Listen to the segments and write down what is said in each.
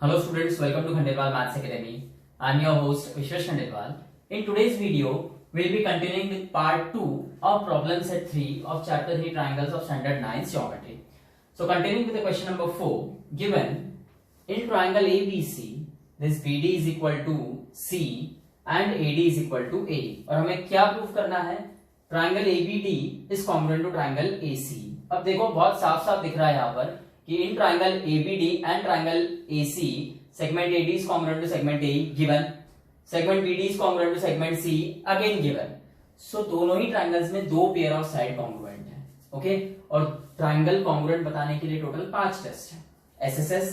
Hello students, welcome to Khandelwal Maths Academy. I am your host Vishwesh Khandelwal. In today's video, we will be continuing with part 2 of problem set 3 of chapter 3 triangles of standard 9 geometry. So continuing with the question number 4, given in triangle ABC, this BD is equal to C and AD is equal to A. और हमें क्या proof करना है? Triangle ABD is congruent to triangle AC. अब देखो बहुत साफ साफ दिख रहा है यहाँ पर कि in triangle ABD and triangle AC segment AD is congruent to segment A given, segment BD is congruent to segment C again given. So दोनों ही ट्राइंगल्स में दो पेयर ऑफ साइड कॉन्ग्रुएंट है. ओके, और ट्राइंगल कॉन्ग्रुएंट बताने के लिए total 5 test है. SSS,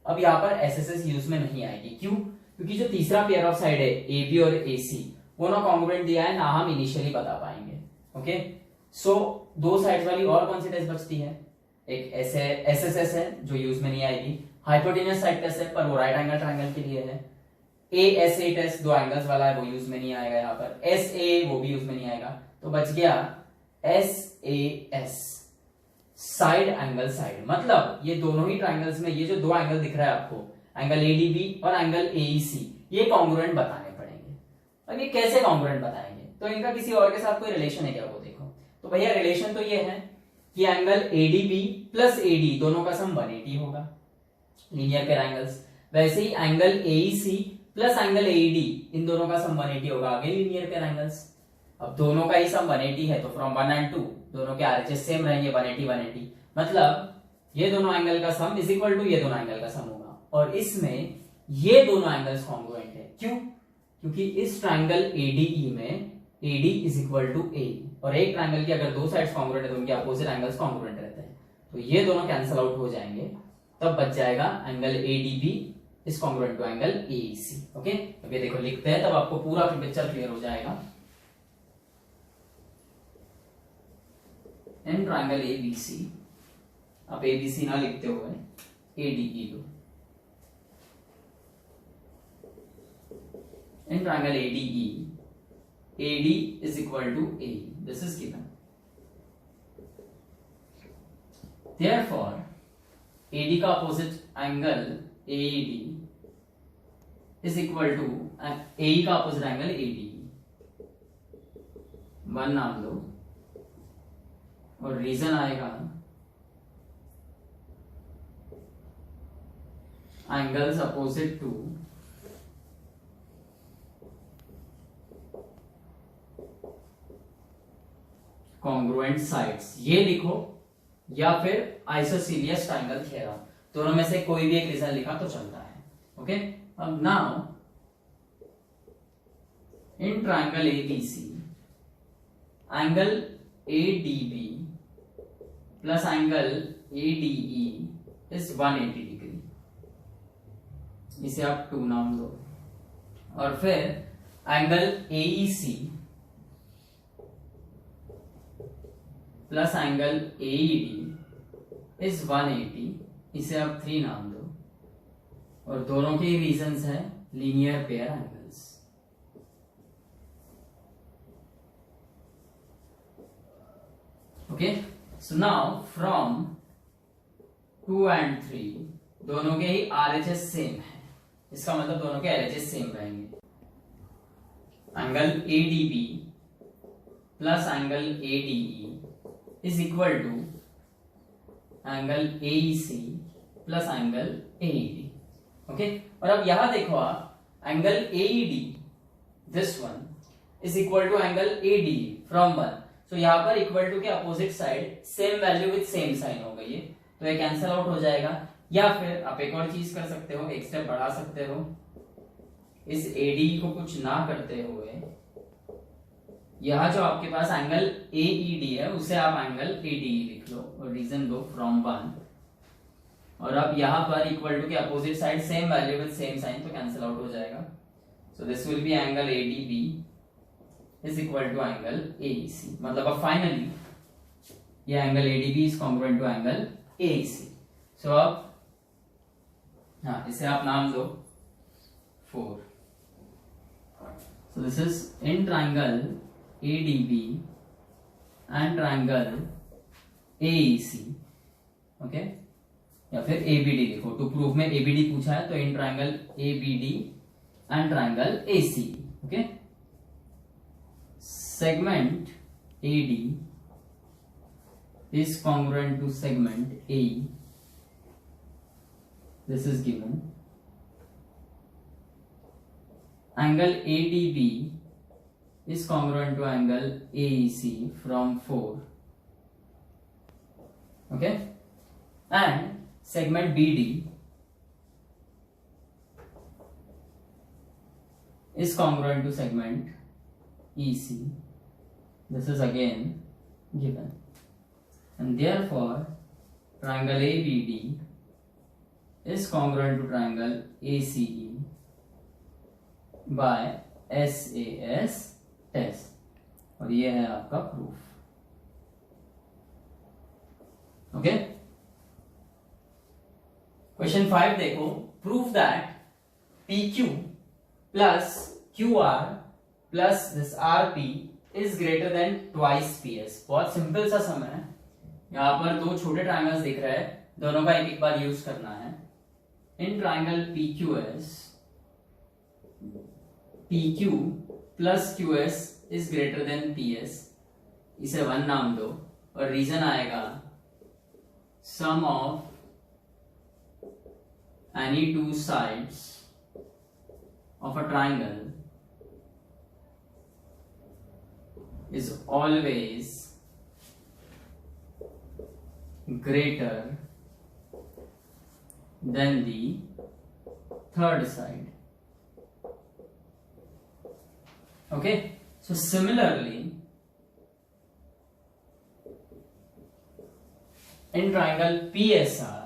अब यहाँ पर SSS यूज में नहीं आएगी. क्यों? क्योंकि जो तीसरा पेयर ऑफ साइड है AB और AC वो ना कॉन्ग्रुएंट दिया है ना हम इनिशियली बता पाएंगे. ओके, सो दो साइड्स वाली और कौन सी टेस्ट बचती है? एक SSS है जो यूज में नहीं आएगी. हाइपोटेन्यूस साइड टेस्ट है पर वो राइट एंगल ट्राइंगल के लिए है. ASA टेस्ट दो एंगल्स वाला है वो यूज में नहीं आएगा. यहाँ पर SA वो भी यूज में नहीं आएगा. तो बच गया SAS, साइड एंगल साइड. मतलब ये दोनों ही ट्राइंगल्स में ये जो दो एंगल दिख रहा है आपको, एंगल ADB और एंगल AEC, ये कॉन्ग्रुएंट बताने पड़ेंगे. अब ये कैसे कॉन्ग्रुएंट बताएंगे? तो इनका किसी और के साथ कोई रिलेशन है क्या वो देखो. तो भैया रिलेशन तो ये है कि एंगल ADB प्लस AD दोनों का सम 180 होगा, लीनियर पेयर एंगल्स. वैसे ही angle AEC plus angle AED इन दोनों का सम 180 होगा, अगेन लीनियर पेयर एंगल्स. अब दोनों का ही सम 180 है तो फ्रॉम 1 एंड 2 दोनों के RHS सेम रहेंगे 180 180. मतलब ये दोनों एंगल का सम इज इक्वल टू ये दोनों एंगल का सम होगा. और इसमें ये दोनों एंगल्स कॉन्ग्रुएंट है. क्यों? क्योंकि इस ट्राइंगल ADE में AD is equal to A, और एक ट्राइंगल की अगर दो साइड्स कॉन्ग्रुएंट है तो उनके अपोजिट एंगल्स कॉन्ग्रुएंट रहते हैं. तो ये दोनों कैंसिल आउट हो जाएंगे, तब बच जाएगा angle ADB is congruent to angle AEC. Okay, अब ये देखो लिखते हैं तब आपको पूरा पिक्चर क्लियर हो जाएगा. इन ट्राइंगल ABC, आप ABC ना लिखते हुए ADE low. In triangle ADE AD is equal to A. This is given. Therefore, AD का opposite angle AED is equal to AE का opposite angle ADE. 1 नाम लो और रीजन आएगा angles opposite two congruent sides. ये लिखो या फिर isosceles triangle theorem, दोनों में से कोई भी एक रीजन लिखा तो चलता है. ओके, अब now in triangle ABC angle ADB plus angle ADE is 180 degree. इसे आप 2 नाम दो. और फिर angle AEC plus angle AED is 180, इसे आप 3 नाम दो. और दोनों के रीजंस हैं linear pair angles. Okay, so now from 2 and 3 दोनों के ही RHS सेम है. इसका मतलब दोनों के LHS सेम रहेंगे. Angle ADB plus angle ADE is equal to angle AEC plus angle AED. Okay, और अब यहां देखो आप angle AED this one is equal to angle ADE from 1. So यहां पर इक्वल टू के opposite side same value with same sign हो गई है तो ये कैंसिल आउट हो जाएगा. या फिर आप एक और चीज कर सकते हो, एक स्टेप बढ़ा सकते हो. इस ADE को कुछ ना करते हुए यहां जो आपके पास एंगल AED है उसे आप एंगल ADE लिख लो और रीजन लो फ्रॉम 1. और अब यहां पर इक्वल टू के opposite side same value with same sign तो कैंसिल आउट हो जाएगा. So this will be angle ADB is equal to angle AEC. मतलब अब फाइनली ये angle ADB is congruent to angle AEC. So अब हाँ, इसे आप नाम दो 4. So this is in triangle ADB and triangle AEC. Okay, या फिर एबीडी लिखो। टू प्रूफ में एबीडी पूछा है तो in triangle ABD and triangle AC. Okay, segment AD is congruent to segment AE. This is given. Angle ADB is congruent to angle AEC from 4. Okay, and segment BD is congruent to segment EC. This is again given. And therefore triangle ABD is congruent to triangle ACE by SAS test, और ये है आपका proof. Okay, question 5 देखो। Proof that PQ plus QR plus this RP is greater than twice PS। बहुत simple सा सम है। यहां पर दो छोटे ट्राइंगल्स दिख रहे हैं, दोनों का एक बार यूज करना है। In triangle PQS, PQ plus QS is greater than PS, इसे 1 नाम दो और रीजन आएगा sum of any two sides of a triangle is always greater than the third side. Okay, so similarly in triangle PSR,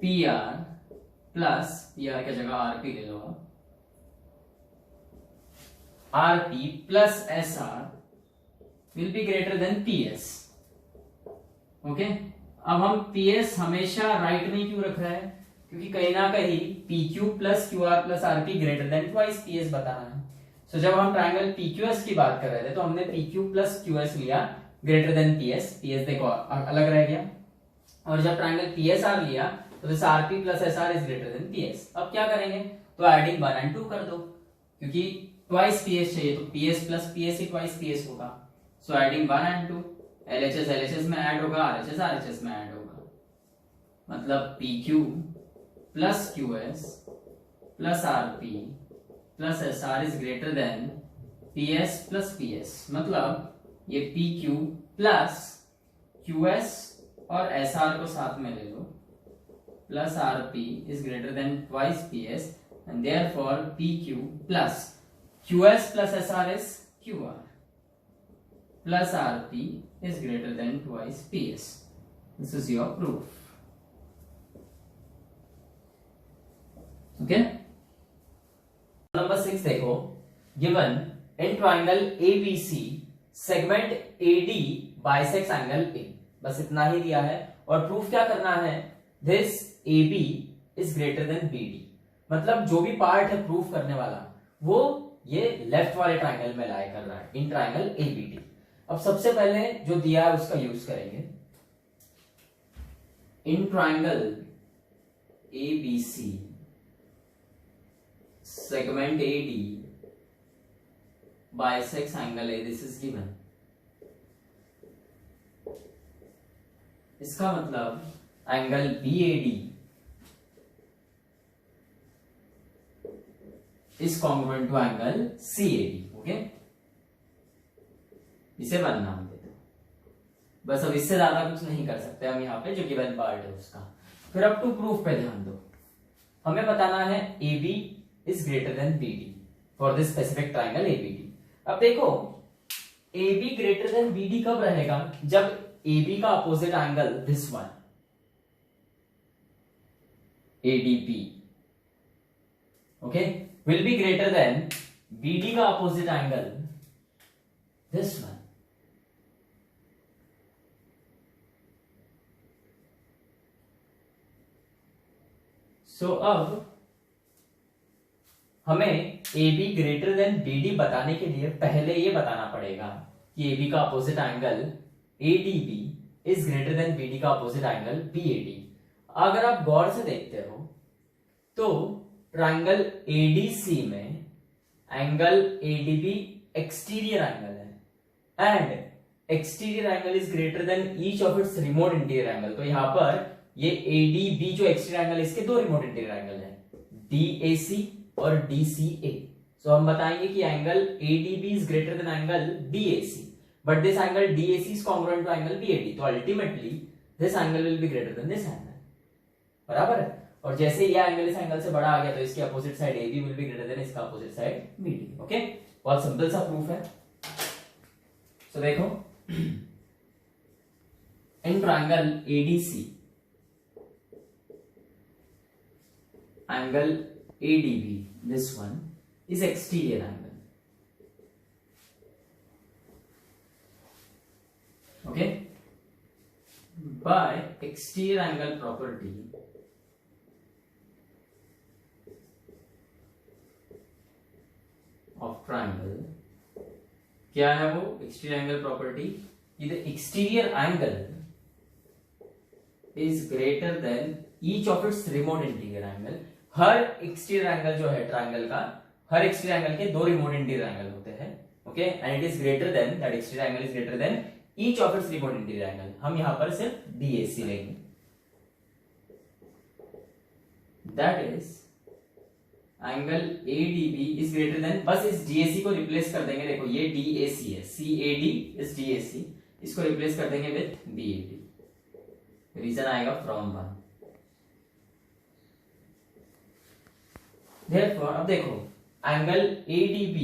PR plus PR की जगह RP ले लो, RP plus SR will be greater than PS. Okay, अब हम PS हमेशा right में क्यों रख रहा है? क्योंकि कहीं ना कहीं PQ plus QR plus RP greater than twice PS बताना है। सो जब हम ट्राइंगल PQS की बात कर रहे थे तो हमने PQ प्लस QS लिया ग्रेटर देन PS। PS देखो अलग रह गया। और जब ट्राइंगल PSR लिया तो this RP plus SR is greater than PS। अब क्या करेंगे? तो एडिंग 1 and 2 कर दो, क्योंकि ट्वाइस PS चाहिए तो PS प्लस PS ही ट्वाइस PS होगा। So adding 1 and 2, LHS LHS में ऐड होगा, RHS RHS में ऐड होगा, मतलब PQ plus QS plus RP plus SR is greater than PS plus PS। मतलब ये PQ प्लस QS और SR को साथ में ले लो plus RP is greater than twice PS and therefore PQ plus QS plus SR is QR plus RP is greater than twice PS. This is your proof. Okay? Number 6 देखो, given in triangle ABC segment AD bisects angle A। बस इतना ही दिया है और proof क्या करना है? This AB is greater than BD। मतलब जो भी पार्ट है प्रूफ करने वाला वो ये लेफ्ट वाले ट्राइंगल में लाई कर रहा है, इन ट्राइंगल ABD। अब सबसे पहले जो दिया है उसका यूज करेंगे। In triangle ABC segment AD bisects angle A, this is given. इसका मतलब angle BAD is congruent to angle CAD। Okay, इसे 1 नाम दे दो। बस अब इससे ज्यादा कुछ नहीं कर सकते हम यहाँ पे, जो गिवन पार्ट है उसका। फिर अब टू प्रूफ पे ध्यान दो। हमें बताना है AB is greater then BD for this specific triangle ABD। अब देखो AB ग्रेटर देन BD कब रहेगा? जब AB का opposite angle this one ADP, okay, will be greater than BD का अपोजिट एंगल दिस वन। सो अब हमें AB ग्रेटर देन BD बताने के लिए पहले ये बताना पड़ेगा कि AB का opposite angle ADB is greater then BD का अपोजिट एंगल BAD। अगर आप गौर से देखते हो तो ट्रायंगल ADC में एंगल ADB एक्सटीरियर एंगल है and exterior angle is greater then each of its remote interior angle. तो यहां पर ये ADB जो एक्सटीरियर एंगल, इसके दो रिमोट इंटीरियर एंगल है, DAC और DCA। सो हम बताएंगे कि angle ADB is greater then angle DAC, but this angle DAC is congruent to angle BAD, तो ultimately this angle will be greater than this angle, बराबर है। और जैसे ये एंगल इस एंगल से बड़ा आ गया तो इसकी opposite side AB will be greater than इसका अपोजिट साइड BD। ओके, बहुत सिंपल सा प्रूफ है। सो देखो, in triangle ADC angle ADB, this one is exterior angle, okay, by exterior angle property of triangle, क्या है वो exterior angle property? the exterior angle is greater than each of its remote interior angle। Her exterior angle जो है triangle का, हर exterior angle के दो remote interior angle होते हैं, okay, and it is greater than, that exterior angle is greater than each of its remote interior angle। हम यहां पर सिर्फ DAC लेंगे, that is angle ADB is greater than, बस इस DAC को रिप्लेस कर देंगे। देखो ये DAC है, CAD इस DAC, इसको रिप्लेस कर देंगे विद BAD, रीजन आएगा फ्रॉम 1। Therefore, अब देखो angle ADB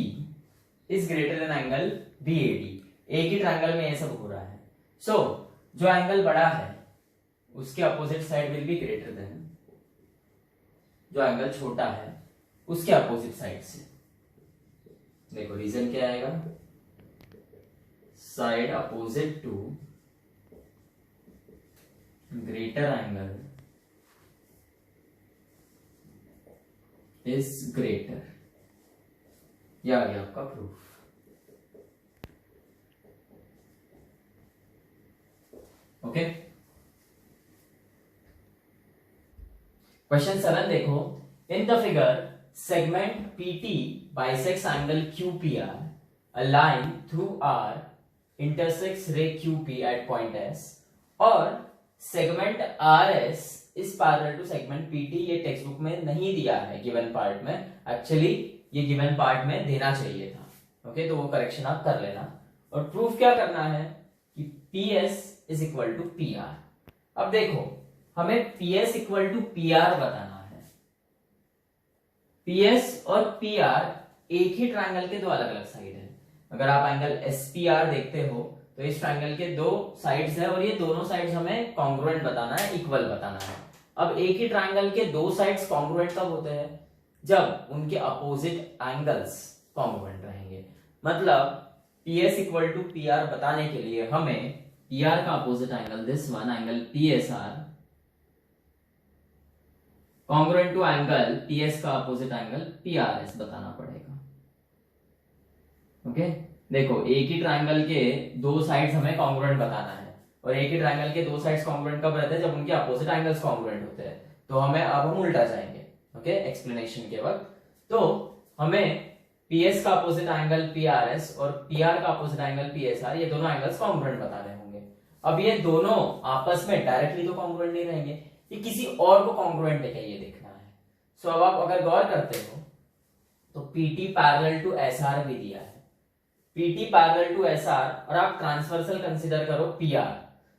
is greater then angle BAD, एक ही ट्रायंगल में ये सब हो रहा है। सो जो एंगल बड़ा है उसके opposite side will be greater than जो एंगल छोटा है उसके अपोजिट साइड से। देखो रीजन क्या आएगा, side opposite to greater angle is greater, यह आ गया आपका प्रूफ। ओके, क्वेश्चन 7 देखो, in the figure segment PT bisects angle QPR, a line through R intersects ray QP at point S, और सेगमेंट RS इस parallel to segment PT। ये text book में नहीं दिया है गिवन पार्ट में, actually ये गिवन पार्ट में देना चाहिए था। ओके, तो वो करेक्शन आप कर लेना। और प्रूफ क्या करना है कि PS is equal to PR। अब देखो हमें PS इक्वल टू PR बताना है। PS और PR एक ही ट्रायंगल के दो अलग अलग साइड है। अगर आप एंगल SPR देखते हो तो इस ट्रायंगल के दो साइड्स है और ये दोनों साइड्स हमें कॉन्ग्रुएंट बताना है, इक्वल बताना है। अब एक ही ट्रायंगल के दो साइड्स कॉन्ग्रुएंट कब होते हैं, जब उनके अपोजिट एंगल्स कॉन्ग्रुएंट रहेंगे। मतलब PS इक्वल टू PR बताने के लिए हमें PR का opposite angle this one angle PSR congruent to angle PS का अपोजिट एंगल PRS बताना पड़ेगा। ओके, देखो एक ही ट्रायंगल के दो साइड्स हमें कॉन्ग्रुएंट बताना है और एक ही ट्रायंगल के दो साइड्स कॉन्ग्रुएंट कब रहते हैं, जब उनके अपोजिट एंगल्स कॉन्ग्रुएंट होते हैं। तो हमें अब हम उल्टा जाएंगे, ओके, एक्सप्लेनेशन के वक्त। तो हमें PS का अपोजिट एंगल PRS और PR का अपोजिट एंगल PSR, ये दोनों एंगल्स कॉन्ग्रुएंट बताने होंगे। अब ये दोनों आपस में डायरेक्टली तो कॉन्ग्रुएंट नहीं रहेंगे, ये किसी और को कॉन्ग्रुएंट है क्या ये देखना है। सो अब आप अगर गौर करते हो तो PT पैरेलल टू SR भी दिया है, PT पैरेलल टू SR, और आप ट्रांसवर्सल कंसीडर करो PR।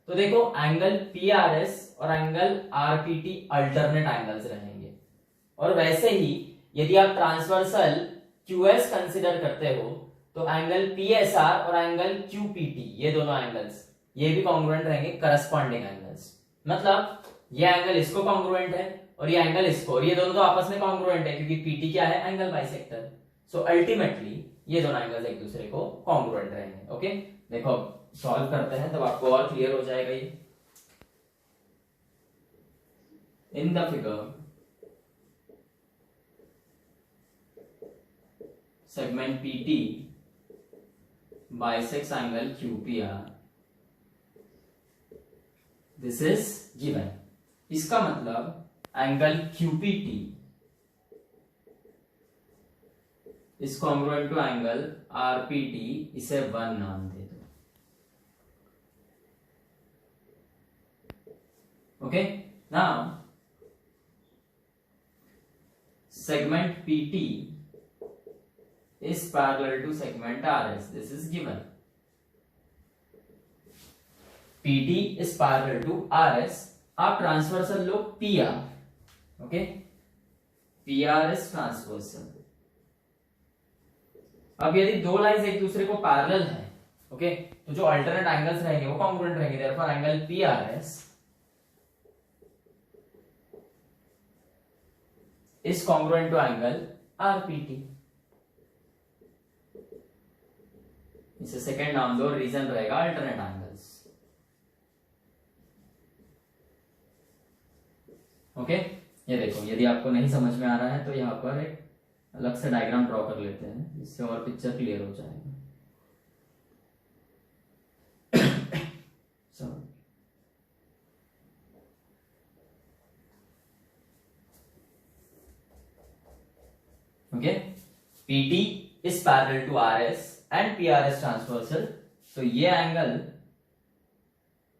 तो देखो एंगल PRS और एंगल RPT अल्टरनेट एंगल्स रहेंगे। और वैसे ही यदि आप ट्रांसवर्सल QS कंसीडर करते हो तो एंगल PSR और एंगल QPT, ये दोनों एंगल्स ये भी कॉन्ग्रुएंट रहेंगे, करस्पॉन्डिंग एंगल्स। मतलब ये एंगल इसको कॉन्ग्रुएंट है और ये एंगल इसको, और ये दोनों तो आपस में कॉन्ग्रुएंट है क्योंकि PT क्या है, एंगल बाइसेक्टर। सो अल्टीमेटली ये दोनों एंगल्स एक दूसरे को कॉन्ग्रुएंट रहेंगे। ओके, देखो सॉल्व करते हैं तब आपको और क्लियर हो जाएगा ये। In the figure segment PT bisects angle QPR दिस इज गिवन। इसका मतलब angle QPT is congruent to angle RPT, इसे 1 नाम दे दो। Okay, now segment PT is parallel to segment RS. This is given. PT is parallel to RS. आप transversal low PR. Okay, PR is transversal. अब यदि दो lines एक दूसरे को पैरेलल है, ओके, तो जो अल्टरनेट एंगल्स रहेंगे वो कॉन्ग्रुएंट रहेंगे। Therefore angle PRS is congruent to angle RPT। इसे सेकेंड नाम दो, रीजन रहेगा अल्टरनेट एंगल्स। ओके, ये देखो, यदि आपको नहीं समझ में आ रहा है तो यहाँ पर एक अलग से डायग्राम ड्रॉ कर लेते हैं, जिससे और पिक्चर क्लियर हो जाएगा। Okay, PT is parallel to RS and PRS transversal, so ये एंगल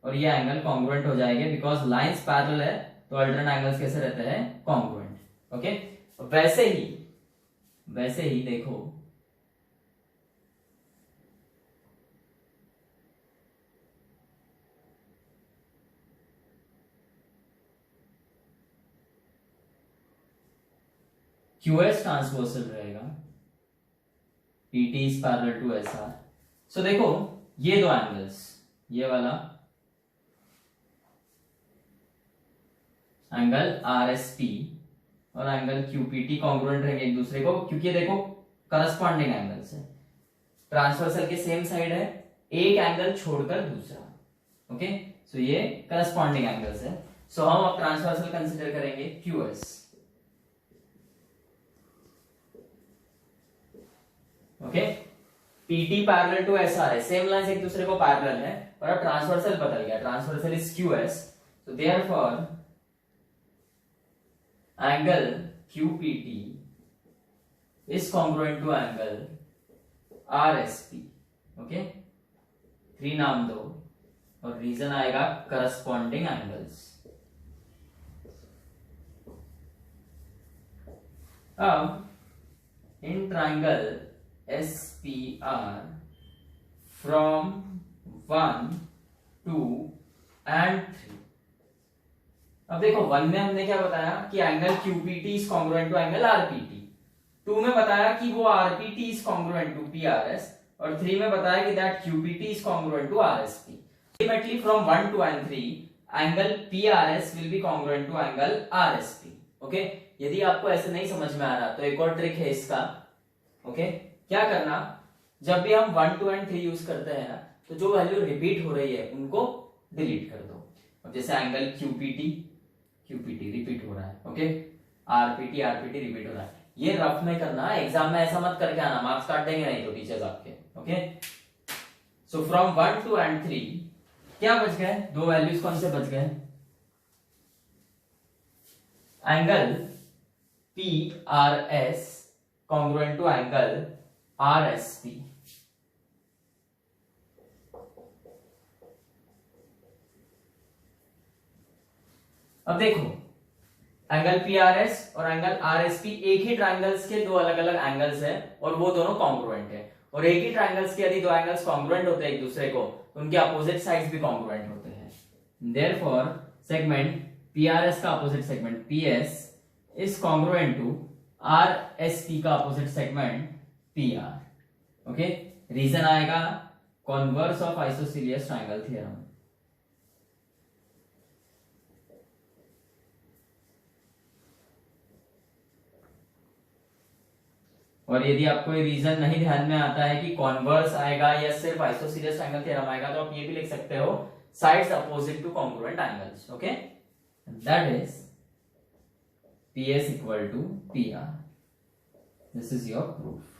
और ये एंगल कॉन्ग्रुएंट हो जाएंगे, बिकॉज लाइंस पैरेलल है तो अल्टरनेट एंगल्स कैसे रहते हैं, कॉन्ग्रुएंट। ओके, वैसे ही देखो, QS ट्रांसवर्सल रहेगा, PT is parallel to SR। सो देखो, ये दो एंगल्स, ये वाला एंगल RSP और एंगल QPT कॉन्ग्रुएंट रहेंगे एक दूसरे को, क्योंकि देखो करस्पॉन्डिंग एंगल्स है, ट्रांसवर्सल के सेम साइड है, एक एंगल छोड़कर दूसरा। ओके, सो ये करस्पॉन्डिंग एंगल्स है। सो हम अब ट्रांसवर्सल कंसीडर करेंगे QS। ओके, PT पैरेलल टू SR है, सेम लाइंस एक दूसरे को पैरेलल है, और अब ट्रांसवर्सल बदल गया, transversal is QS, so therefore angle QPT is congruent to angle RSP। Okay, 3 नाम दो और रीजन आएगा करस्पॉन्डिंग एंगल्स। अब in triangle SPR from 1, 2 and 3। अब देखो, 1 में हमने क्या बताया कि angle QPT is congruent to angle RPT, 2 में बताया कि वो RPT is congruent to PRS, और 3 में बताया कि that QPT is congruent to RSP। Ultimately from 1, 2 and 3 angle PRS will be congruent to angle RSP। Okay, यदि आपको ऐसे नहीं समझ में आ रहा तो एक और ट्रिक है इसका। ओके, क्या करना, जब भी हम 1, 2 एंड 3 यूज करते हैं ना, तो जो वैल्यू रिपीट हो रही है उनको डिलीट कर दो। अब जैसे एंगल QPT रिपीट हो रहा है, ओके, RPT रिपीट हो रहा है, ये रफ में करना, एग्जाम में ऐसा मत करके आना, मार्क्स काट देंगे नहीं तो टीचर्स आपके। ओके, सो फ्रॉम 1, 2 एंड 3 क्या बच गए, दो वैल्यूज कौन से बच गए, angle PRS congruent to angle RSP। अब देखो, एंगल PRS और एंगल RSP एक ही ट्रायंगल्स के दो अलग अलग एंगल्स है, और वो दोनों कॉन्ग्रुएंट है। और एक ही ट्रायंगल्स के यदि दो एंगल्स कॉन्ग्रुएंट होते हैं एक दूसरे को, तो उनके अपोजिट साइड्स भी कॉन्ग्रुएंट होते हैं। देयरफॉर सेगमेंट PRS का opposite segment PS is congruent to RSP का opposite segment PR। Okay, reason आएगा converse of isosceles triangle theorem. और यदि आपको ये रीजन नहीं ध्यान में आता है कि कॉन्वर्स आएगा या सिर्फ आइसोसेलियस ट्रायंगल थ्योरम आएगा, तो आप ये भी लिख सकते हो sides opposite two congruent angles. Okay, that is PS equal to PR। This is your proof।